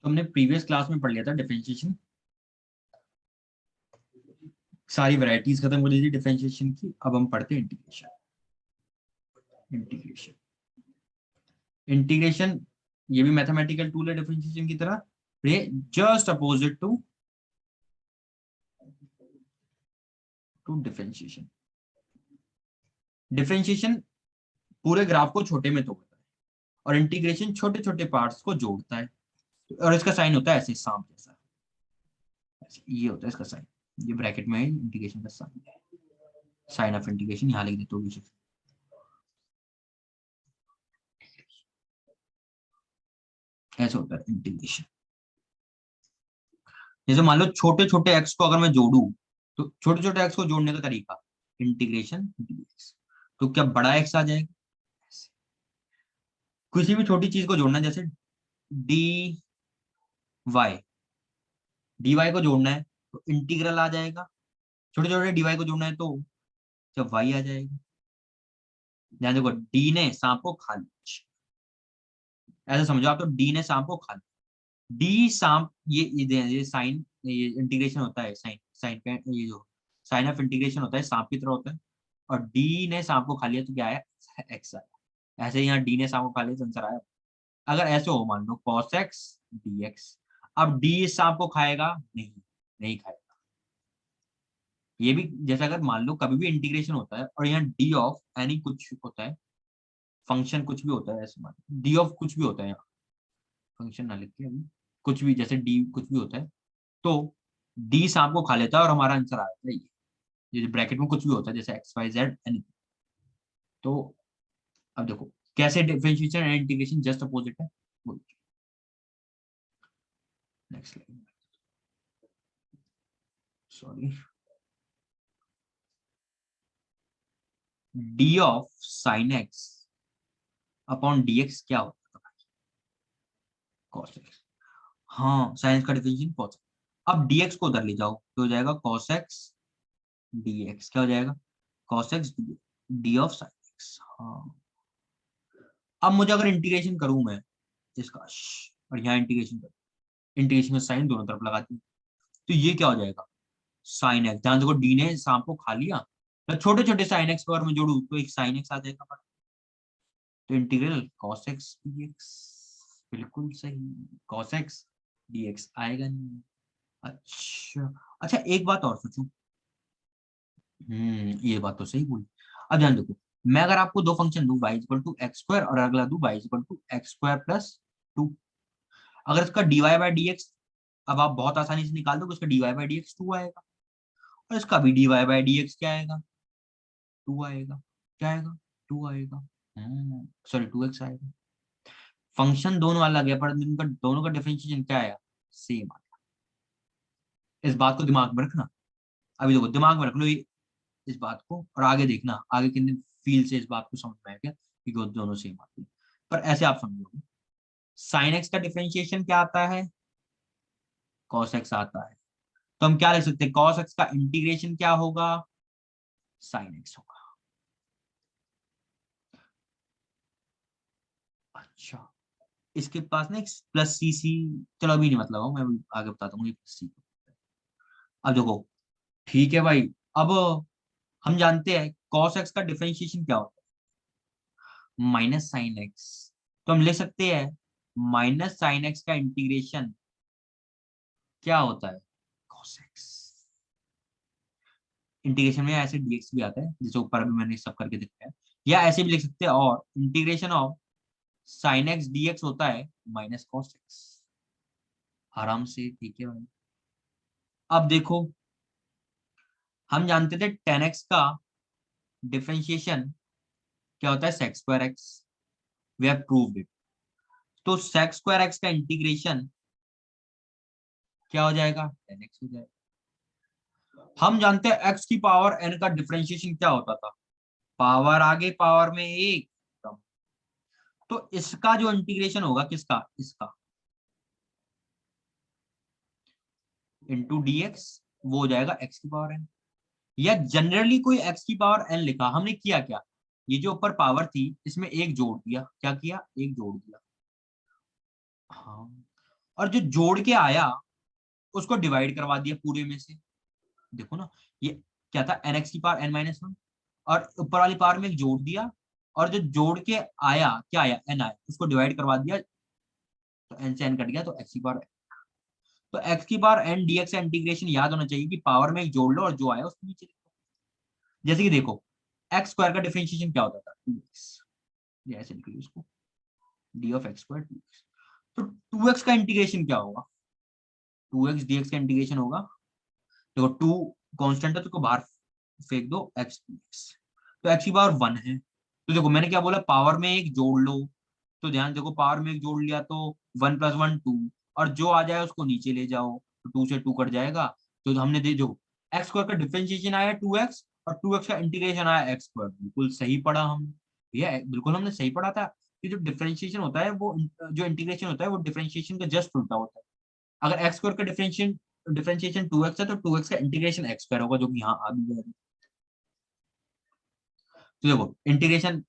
तो हमने previous class में पढ़ लिया था डिफरेंशिएशन, सारी वैरायटीज खत्म कर दी थी डिफरेंशिएशन की। अब हम पढ़ते हैं इंटीग्रेशन। इंटीग्रेशन इंटीग्रेशन ये भी मैथमेटिकल टूल है डिफरेंशिएशन की तरह, ये just opposite to differentiation. Differentiation पूरे ग्राफ को छोटे में तोड़ता है और इंटीग्रेशन छोटे छोटे पार्ट्स को जोड़ता है। और इसका साइन होता है ऐसे सांप जैसा, ऐसे ये होता है इसका साइन। ये ब्रैकेट में इंटीग्रेशन का साइन है, साइन ऑफ इंटीग्रेशन यहाँ लिख देते हो पीछे। ऐसे होता है इंटीग्रेशन। जैसे मान लो छोटे छोटे एक्स को अगर मैं जोड़ू, तो छोटे छोटे एक्स को जोड़ने का तरीका इंटीग्रेशन dx। तो क्या बड़ा एक्स आ जाएगा, किसी भी छोटी चीज को जोड़ना, जैसे डी वाई, डी वाई को जोड़ना है तो इंटीग्रल आ जाएगा। छोटे छोटे डी वाई को जोड़ना है तो क्या वाई आ जाएगा। ध्यान देखो, डी ने सांप को खा लिया, ऐसा समझो आप, तो डी ने सांप को खा लिया। डी सांप ये साइन, ये इंटीग्रेशन होता है, साइन साइन का ये जो साइन ऑफ इंटीग्रेशन होता है सांप की तरह होता है। और डी ने सांप को खा लिया तो क्या आया, एक्स आया। ऐसे यहाँ डी ने सांप को खा लिया तो आंसर आया। अगर ऐसे हो मान लो cos x dx, अब डी सांप को खाएगा नहीं, नहीं खाएगा। ये भी जैसे अगर मान लो कभी भी इंटीग्रेशन होता है और यहाँ डी ऑफ एनी कुछ होता है, फंक्शन कुछ भी होता है, ऐसे मान डी ऑफ कुछ भी होता है, यहाँ फंक्शन ना लिख के अभी, कुछ भी जैसे डी कुछ भी होता है, तो डी सांप को खा लेता है और हमारा आंसर आ जाता है ये ब्रैकेट में कुछ भी होता है जैसे एक्स वाई जेड एनी। तो अब देखो कैसे differentiation and integration just opposite है। Next line, sorry, d of sine x upon d x क्या होता है, कॉस एक्स। हाँ, साइन एक्स का डिफरेंशिएशन कॉस। अब dx को उधर ले जाओ तो हो जाएगा cos x dx। क्या हो जाएगा, cos x D of sine x. हाँ, अब मुझे अगर इंटीग्रेशन करूं मैं इसका और यहाँ इंटीग्रेशन कर, इंटीग्रेशन में साइन दोनों तरफ लगा दी, तो ये क्या हो जाएगा, साइन एक्स। ध्यान देखो, डी ने सांप को खा लिया, तो छोटे छोटे साइन एक्स को अगर मैं जोड़ू तो एक साइन एक्स आ जाएगा। तो इंटीग्रल cos x dx, बिल्कुल सही, cos x dx आएगा नहीं। अच्छा अच्छा, एक बात और सोचो। ये बात तो सही बोली। अब ध्यान देखो, मैं अगर आपको दो फंक्शन दूं y equal to x square और अगला दूं y equal to x square plus 2, अगर इसका dy बाई dx अब आप बहुत आसानी से निकाल दो, इसका dy बाई dx 2 आएगा और इसका भी dy बाई dx क्या आएगा, 2 आएगा। क्या आएगा, 2 आएगा। सॉरी 2x आएगा। फंक्शन दोनों अलग है पर इनका दोनों का डिफरेंशिएशन क्या आया, सेम आया। इस बात को दिमाग में रखना। अभी देखो दिमाग में रख लो इस बात को, और आगे देखना आगे कितने फील से इस बात को समझ में आएगा कि दोनों सेम आती है। पर ऐसे आप समझोगे, साइन एक्स का डिफरेंशिएशन क्या आता है, कॉस एक्स आता है। तो हम क्या लिख सकते हैं, कॉस एक्स का इंटीग्रेशन क्या होगा, साइन एक्स होगा। अच्छा, इसके पास ना एक प्लस सी सी, चलो अभी नहीं मतलब मैं अभी आगे बताता हूँ प्लस सी। अब देखो, ठीक है भाई, अब हम जानते हैं कॉस एक्स का डिफरेंशिएशन क्या होता है, माइनस साइन एक्स। तो हम लिख सकते हैं माइनस साइन एक्स का इंटीग्रेशन क्या होता है, cos x। इंटीग्रेशन में ऐसे dx भी आता है जैसे ऊपर अभी मैंने सब करके दिखाया, या ऐसे भी लिख सकते हैं, और integration of sine x dx होता है माइनस cos x। आराम से, ठीक है भाई। अब देखो, हम जानते थे tan x का डिफरेंशिएशन क्या होता है, sec square x, we have proved it. तो sec स्क्वायर x का इंटीग्रेशन क्या हो जाएगा, tan x हो जाएगा। हम जानते हैं x की पावर n का डिफरेंशिएशन क्या होता था, पावर आगे पावर में एक कम। तो इसका जो इंटीग्रेशन होगा किसका, इसका इंटू dx, वो हो जाएगा x की पावर n। या जनरली कोई x की पावर n लिखा, हमने किया क्या, ये जो ऊपर पावर थी इसमें एक जोड़ दिया, क्या किया, एक जोड़ दिया। हाँ, और जो जोड़ के आया उसको डिवाइड करवा दिया पूरे में से। देखो ना, ये क्या था, एन एक्स की पावर एन माइनस वन, और ऊपर वाली पावर में एक जोड़ दिया, और जो जोड़ के आया क्या आया, एन आया, उसको डिवाइड करवा दिया, तो एन से एन कट गया, तो एक्स की पावर। तो एक्स की पावर एन डीएक्स का इंटीग्रेशन याद होना चाहिए कि पावर में एक जोड़ लो और जो आया उसको नीचे लिखो। जैसे कि देखो, एक्स स्क्वायर का डिफरेंशिएशन क्या होता था, 2x, ये ऐसे लिख लो इसको, D of x square 2x। तो 2x का इंटीग्रेशन क्या होगा, 2x dx का इंटीग्रेशन होगा, देखो 2 कांस्टेंट है तो को बाहर फेंक दो, x dx, तो x की पावर 1 है। तो देखो मैंने क्या बोला, पावर में एक जोड़ लो, तो ध्यान देखो पावर में एक जोड़ लिया तो 1 + 1 2, और जो आ जाए उसको नीचे ले जाओ, तो 2 से 2 कट जाएगा। तो हमने दे जो एक्स स्क्वायर का डिफरेंशिएशन आया 2x, और 2x का इंटीग्रेशन आया x स्क्वायर, बिल्कुल सही पढ़ा हमने, भैया बिल्कुल हमने सही पढ़ा था कि जो डिफरेंशिएशन होता है वो, जो इंटीग्रेशन होता है वो डिफरेंशिएशन का जस्ट उल्टा होता है। अगर एक्स स्क्वायर का डिफरेंशिएशन 2x है तो 2x का इंटीग्रेशन एक्स स्क्वायर होगा, जो कि यहाँ आ भी जाएगा। तो देखो इंटीग्रेशन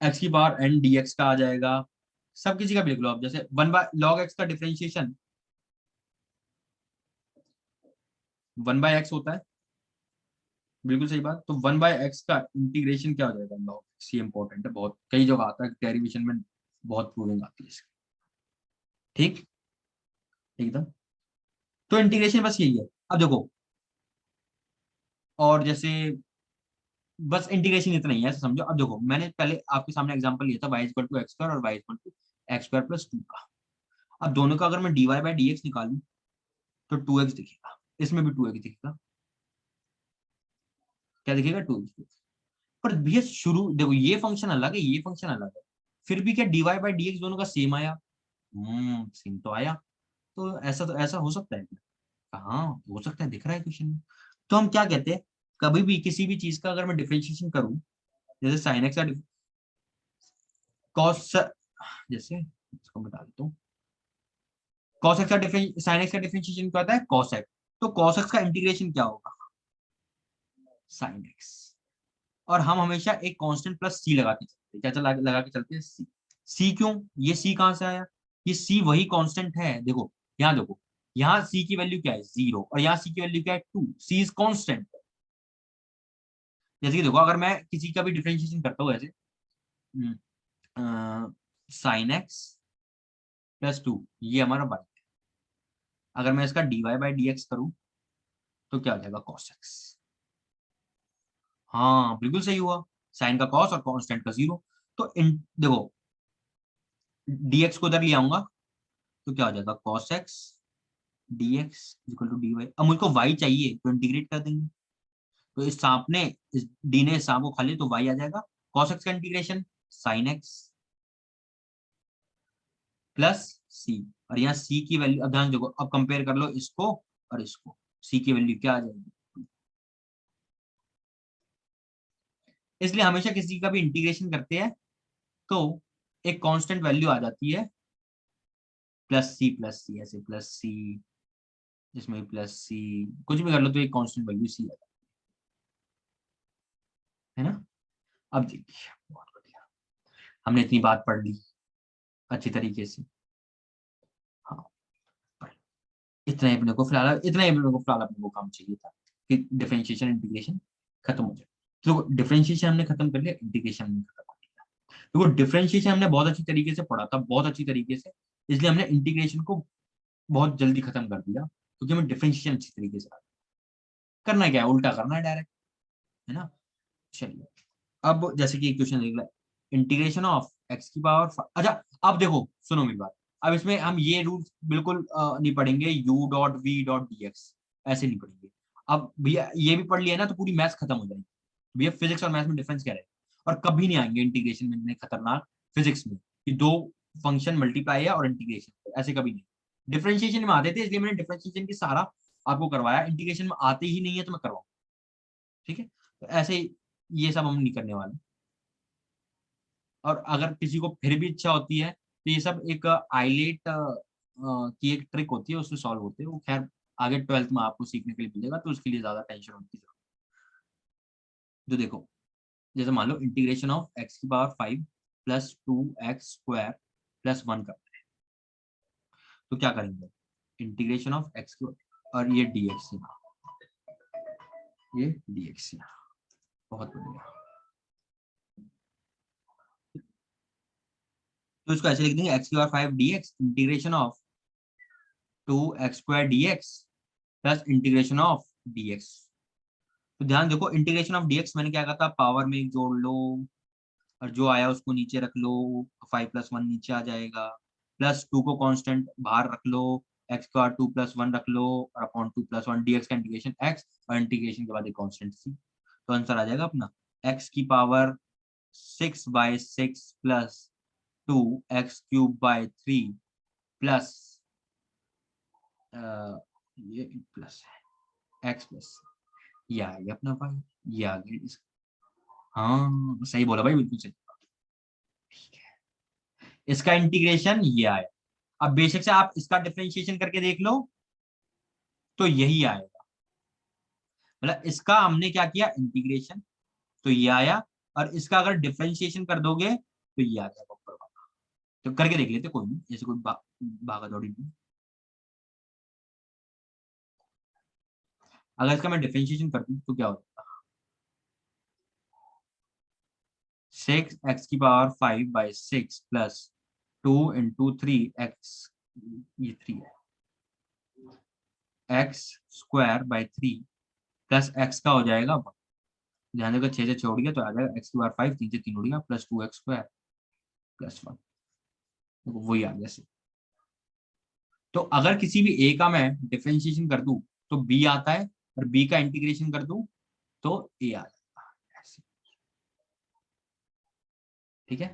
एक्स की पावर एन डीएक्स का आ जाएगा, सब किसी का भी लिख लो आप, जैसे 1/log x का डिफरेंशिएशन 1/x होता है, बिल्कुल सही बात। तो 1/x का इंटीग्रेशन क्या हो जाएगा, log x, ये इंपॉर्टेंट है, बहुत कई जगह आता है डेरिवेशन में, बहुत प्रूविंग आती है इसकी, ठीक, एकदम। तो इंटीग्रेशन बस यही है। अब देखो, और जैसे बस इंटीग्रेशन इतना ही है, ऐसा समझो। अब देखो मैंने पहले आपके सामने एग्जांपल लिया था y = x² और y = x² + 2 का। अब दोनों का अगर मैं dy/dx निकालूं तो 2x दिखेगा, इसमें भी 2x दिखेगा, क्या दिखेगा, 2x। पर भैया शुरू देखो, ये फंक्शन अलग है, ये फंक्शन अलग है, फिर भी क्या dy/dx दोनों का सेम आया, सेम तो आया। तो ऐसा हो सकता है क्या, हाँ हो सकता है, दिख रहा है क्वेश्चन में। तो हम क्या कहते हैं, कभी भी किसी भी चीज का अगर मैं डिफरेंशिएशन करूं, जैसे साइन एक्स का कॉस, जैसे इसको बता देता हूँ, कॉस एक्स का डिफरेंस साइन एक्स का डिफरेंशिएशन क्या होता है, कॉस एक्स, तो कॉस एक्स का इंटीग्रेशन क्या होगा, साइन एक्स। और हम हमेशा एक कांस्टेंट प्लस सी लगा के चलते हैं, क्या चला लगा के चलते हैं, सी। सी क्यों, ये सी कहां से आया, ये सी वही कांस्टेंट है, देखो यहाँ देखो, यहाँ सी की वैल्यू क्या है 0, और यहाँ सी की वैल्यू क्या है 2, सी इज कांस्टेंट। जैसे कि देखो अगर मैं किसी का भी डिफरेंशिएशन करता हूँ ऐसे, साइन एक्स प्लस 2, ये हमारा बाई, अगर मैं इसका dy/dx करूं तो क्या हो जाएगा, cos x। हाँ बिल्कुल सही हुआ, साइन का cos और कांस्टेंट का 0। तो देखो dx को उधर ले आऊंगा तो क्या हो जाएगा, cos x dx = dy। अब मुझको y चाहिए तो इंटीग्रेट कर देंगे, तो इस सांप ने, इस डी ने इस सांप को खा लिया तो y आ जाएगा, cos x का integration sin x plus c, और यहाँ c की वैल्यू, अब ध्यान देखो, अब कंपेयर कर लो इसको और इसको, c की वैल्यू क्या आ जाएगी। इसलिए हमेशा किसी का भी इंटीग्रेशन करते हैं तो एक कांस्टेंट वैल्यू आ जाती है, प्लस सी, ऐसे प्लस सी, जिसमें प्लस सी, कुछ भी कर लो तो एक कांस्टेंट वैल्यू सी आ जाती है ना। अब देखिए, बहुत बढ़िया, हमने इतनी बात पढ़ ली अच्छी तरीके से, हाँ, इतना ही अपने को फिलहाल अपने को काम चाहिए था कि डिफरेंशिएशन इंटीग्रेशन खत्म हो जाए। तो डिफरेंशिएशन हमने खत्म कर लिया, इंटीग्रेशन हमने खत्म कर लिया। तो डिफरेंशिएशन हमने बहुत अच्छी तरीके से पढ़ा था, बहुत अच्छी तरीके से, इसलिए हमने इंटीग्रेशन को बहुत जल्दी खत्म कर दिया, क्योंकि हमें डिफरेंशिएशन अच्छी तरीके से करना है, क्या है, उल्टा करना है डायरेक्ट, है ना। चलिए, अब जैसे कि क्वेश्चन देख लो, इंटीग्रेशन ऑफ एक्स की पावर, अच्छा अब देखो सुनो मेरी बात, अब इसमें हम ये रूल बिल्कुल नहीं पढ़ेंगे, u.v.dx, ऐसे नहीं पढ़ेंगे। अब भैया ये भी पढ़ लिया ना तो पूरी मैथ्स खत्म हो जाएगी, भैया फिजिक्स और मैथ्स में डिफरेंस क्या रहेगा, और कभी नहीं आएंगे इंटीग्रेशन में इतने खतरनाक फिजिक्स में कि दो फंक्शन मल्टीप्लाई है और इंटीग्रेशन, ऐसे कभी नहीं। डिफरेंशिएशन में आते थे, इसलिए मैंने डिफरेंशिएशन की सारा आपको करवाया, इंटीग्रेशन में आते ही नहीं है तो मैं करवाऊँ, ठीक है। तो ऐसे ये सब हम नहीं करने वाले। और अगर किसी को फिर भी इच्छा होती है तो ये सब एक आईलेट की एक ट्रिक होती है, उससे सॉल्व होते हैं वो, खैर आगे 12th में आपको सीखने के लिए मिलेगा, तो उसके लिए ज्यादा टेंशन होने की जरूरत नहीं। तो देखो, जैसे मान लो इंटीग्रेशन ऑफ एक्स की पावर 5 + 2x² + 1 का, तो क्या करेंगे, इंटीग्रेशन ऑफ एक्स और ये dx, ये dx। बहुत बढ़िया। तो इसको ऐसे लिख देंगे x^5 dx integration of 2x² dx plus integration of dx। तो ध्यान देखो, इंटीग्रेशन ऑफ dx मैंने क्या कहा था, पावर में एक जोड़ लो और जो आया उसको नीचे रख लो, 5+1 नीचे आ जाएगा, +2 को कांस्टेंट बाहर रख लो, x² 2+1 रख लो और अपॉन 2+1 dx का इंटीग्रेशन x और इंटीग्रेशन के बाद एक कांस्टेंट c। तो आंसर आ जाएगा अपना x की पावर 6/6 प्लस 2x³ प्लस ये प्लस है x प्लस ये आ गया अपना भाई, ये आ गया। हाँ सही बोला भाई, बिल्कुल सही। ठीक है, इसका इंटीग्रेशन ये आया। अब बेशक से आप इसका डिफरेंशिएशन करके देख लो तो यही आएगा, मतलब इसका हमने क्या किया, इंटीग्रेशन, तो ये आया, और इसका अगर डिफरेंशिएशन कर दोगे तो ये आ जाएगा ऊपर वाला। तो करके देख लेते, कोई नहीं, जैसे कोई भागा दौड़ी नहीं। अगर इसका मैं डिफरेंशिएशन कर दूं तो क्या होगा, 6x⁵ प्लस 2 × 3x, ये 3 है, x² प्लस x का हो जाएगा 1। ध्यान देगा 6 से 6 उड़ गया तो आ जाएगा x⁵ 3 से 3 उड़ गया प्लस 2x² प्लस 1, वही आ गया। तो अगर किसी भी a का मैं डिफरेंशिएशन कर दूं तो b आता है, और b का इंटीग्रेशन कर दूं तो a आ जाएगा ऐसे। ठीक है,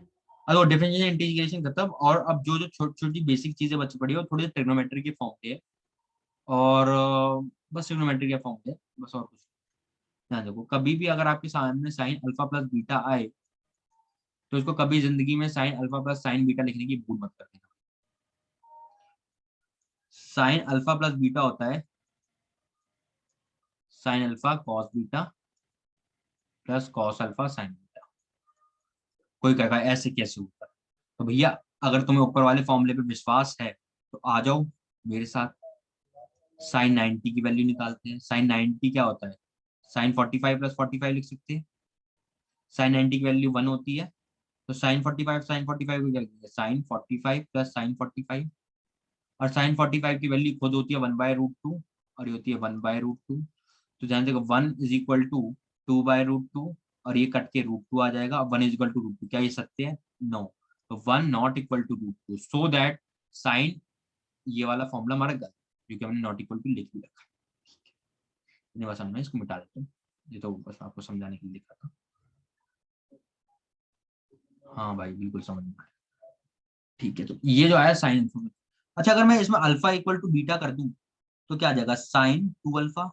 अब डिफरेंशिएशन इंटीग्रेशन खत्म, और अब जो जो छोटी छोटी बेसिक चीजें बच पड़ी है थोड़ी ट्रिग्नोमेट्री के फॉर्म पे है, और बस ट्रिग्नोमेट्री के फॉर्म पे है, बस और कुछ नहीं। ध्यान देखो, कभी भी अगर आपके सामने साइन अल्फा प्लस बीटा आए तो इसको कभी जिंदगी में sine alpha plus sign beta लिखने की भूल मत कर देना। साइन अल्फा प्लस बीटा होता है sine alpha cos beta plus cos alpha sign beta. कोई कहेगा ऐसे कैसे होता है, तो भैया अगर तुम्हें ऊपर वाले फॉर्मूले पे विश्वास है तो आ जाओ मेरे साथ। साइन 90 की वैल्यू निकालते हैं। साइन 90 क्या होता है, साइन 45 प्लस 45 लिख सकते हैं। साइन 90 की वैल्यू 1 होती है, तो साइन 45 को क्या लिखेंगे, साइन 45 प्लस साइन 45, और साइन 45 की वैल्यू खुद होती है 1/√2 और ये होती है 1/√2। तो ध्यान देखो 1 = 2/√2 और ये कट के √2 आ जाएगा। 1 = √2, क्या ये सत्य है, नो। तो 1 ≠ √2, सो दैट साइन, ये वाला फॉर्मूला हमारा गलत, क्योंकि हमने नॉट इक्वल टू लिख भी रखा है। बस हमने इसको मिटा देते हैं, ये तो बस आपको समझाने के लिए लिखा था। हाँ भाई बिल्कुल समझ में आया। ठीक है, तो ये जो आया साइन अल्फा। अच्छा, अगर मैं इसमें अल्फा इक्वल टू बीटा कर दूं तो क्या आ जाएगा, साइन 2 अल्फा।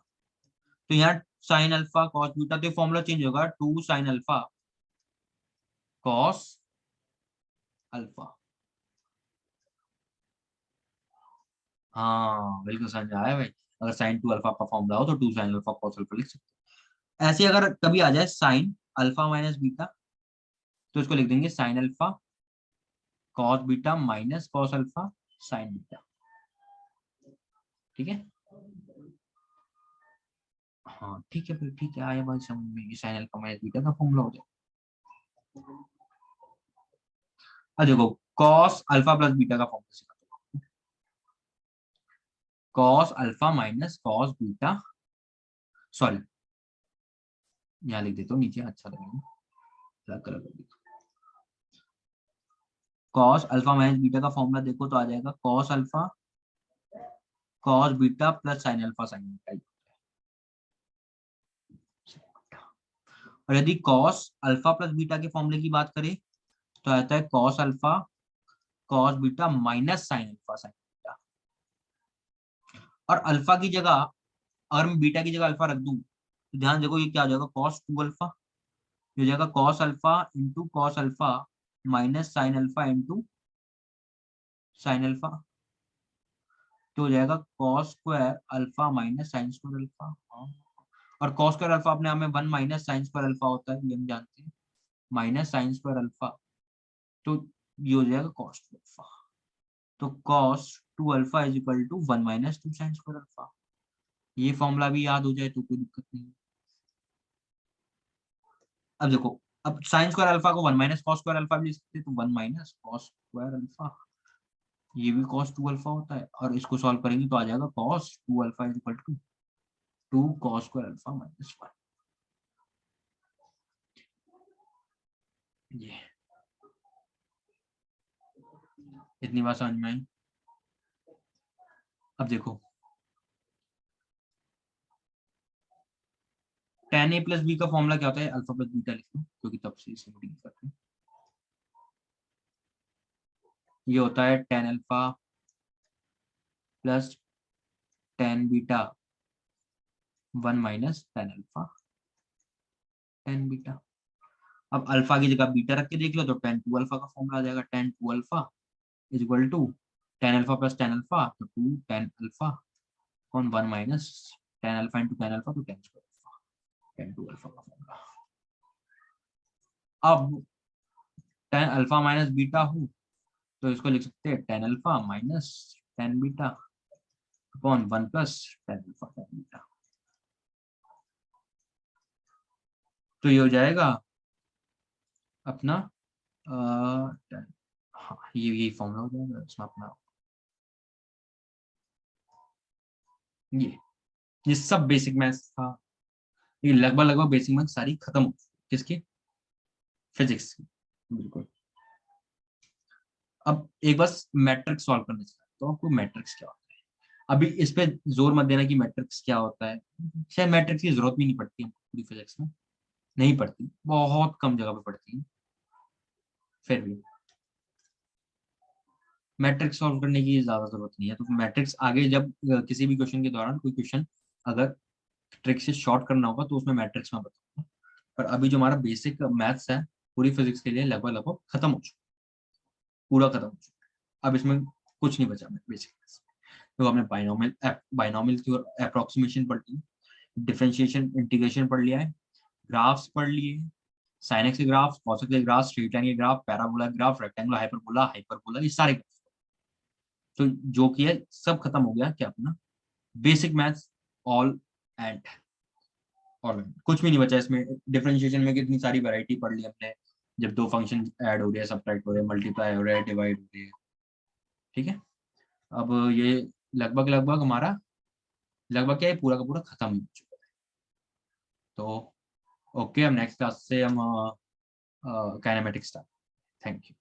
तो यहाँ साइन अल्फा कॉस बीटा, तो फॉर्मूला चेंज होगा, 2 साइन अल्फा कॉस अल्फा। हाँ बिल्कुल समझ में आया भाई, अगर साइन 2 अल्फा का फॉर्मूला हो तो 2 साइन अल्फा कॉस अल्फा लिख सकते हैं। ऐसे अगर कभी आ जाए साइन अल्फा माइनस बीटा तो इसको लिख देंगे sine alpha cos beta minus cos alpha sign beta. ठीक है, हाँ ठीक है भाई, ठीक है, आया भाई समझ में, ये साइन अल्फा माइनस बीटा का फॉर्मूला हो जाए। अब देखो कॉस अल्फा प्लस बीटा का फॉर्मूला सिखाता हूँ। Cos alpha minus cos beta, sorry यहाँ लिख देता हूँ नीचे, अच्छा लगेगा, अलग कलर कर देता हूँ। कॉस अल्फा माइनस बीटा का फॉर्मूला देखो तो आ जाएगा cos alpha cos beta plus sine alpha sign beta. और यदि कॉस अल्फा प्लस बीटा के फॉर्मूले की बात करें तो आता है cos alpha cos beta minus sine alpha sign beta. और अल्फा की जगह अगर मैं बीटा की जगह अल्फा रख दूं तो ध्यान देखो ये क्या हो जाएगा, कॉस 2 अल्फा, ये हो जाएगा cos alpha into cos alpha minus sine alpha into sine alpha, तो हो जाएगा cos square alpha minus sign square alpha. और कॉस स्क्वायर अल्फा अपने आप में 1 माइनस साइन स्क्वायर अल्फा होता है, ये हम जानते हैं, माइनस साइन स्क्वायर अल्फा, तो ये हो जाएगा कॉस अल्फा। तो cos 2 alpha is equal to 1 minus 2 sine square alpha. ये फॉर्मूला भी याद हो जाए तो कोई दिक्कत नहीं। अब देखो, अब साइन स्क्वायर अल्फा को 1 माइनस कॉस स्क्वायर अल्फा भी लिख सकते हैं, तो 1 माइनस कॉस स्क्वायर अल्फा, ये भी कॉस 2 अल्फा होता है, और इसको सॉल्व करेंगे तो आ जाएगा cos 2 alpha is equal to 2 cos square alpha minus 1। ये इतनी बात समझ में आई। अब देखो tan a प्लस बी का फॉर्मूला क्या होता है, अल्फा प्लस बीटा लिख लो क्योंकि तब से इसे डील करते हैं। ये होता है tan alpha plus tan beta 1 minus tan alpha tan beta. अब अल्फा की जगह बीटा रख के देख लो तो tan 2 अल्फा का फॉर्मूला आ जाएगा, tan 2 alpha is equal to tan alpha plus tan alpha, तो 2 tan अल्फा कौन 1 minus tan alpha into tan alpha, तो tan square alpha, tan 2 alpha का फॉर्मूला। अब tan अल्फा माइनस बीटा हो तो इसको लिख सकते हैं tan alpha minus tan beta upon 1 plus tan alpha tan beta. तो ये हो जाएगा अपना हाँ, ये यही फॉर्मूला हो जाएगा इसमें अपना। ये सब बेसिक मैथ्स था, ये लगभग लगभग बेसिक मैथ्स सारी खत्म हो चुकी। किसकी? फिजिक्स की, बिल्कुल। अब एक बस मैट्रिक्स सॉल्व करना चाहता हूँ, तो आपको मैट्रिक्स क्या होता है, अभी इस पे जोर मत देना कि मैट्रिक्स क्या होता है, शायद मैट्रिक्स की जरूरत भी नहीं पड़ती है पूरी फिजिक्स में, नहीं पड़ती, बहुत कम जगह पे पड़ती है। फिर भी मैट्रिक्स सॉल्व करने की ज्यादा जरूरत नहीं है, तो मैट्रिक्स आगे जब किसी भी क्वेश्चन के दौरान कोई क्वेश्चन अगर ट्रिक से शॉर्ट करना होगा तो उसमें मैट्रिक्स में बताऊंगा। पर अभी जो हमारा बेसिक मैथ्स है पूरी फिजिक्स के लिए लगभग लगभग खत्म हो चुका, पूरा खत्म हो चुका है। अब इसमें कुछ नहीं बचा बेसिक मैथ्स। तो हमने बाइनोमियल की अप्रोक्सीमेशन पढ़ ली, डिफरेंशिएशन इंटीग्रेशन पढ़ लिया है, ग्राफ्स पढ़ लिए, साइन एक्स के ग्राफ, कॉस एक्स के ग्राफ, स्ट्रेट लाइन के graph, parabola graph, rectangular hyperbola, hyperbola, ये सारे ग्राफ। तो जो कि है सब खत्म हो गया क्या अपना basic maths, all and all कुछ भी नहीं बचा इसमें। डिफरेंशिएशन में कितनी सारी वैरायटी पढ़ ली हमने, जब दो फंक्शन ऐड हो रहे हैं, सब्ट्रैक्ट हो रहे हैं, मल्टीप्लाई हो रहे हैं, डिवाइड हो रहे हैं, ठीक है। अब ये लगभग लगभग हमारा लगभग क्या है पूरा का पूरा खत्म हो चुका है। तो ओके, हम नेक्स्ट क्लास से हम काइनेमेटिक्स स्टार्ट। Thank you.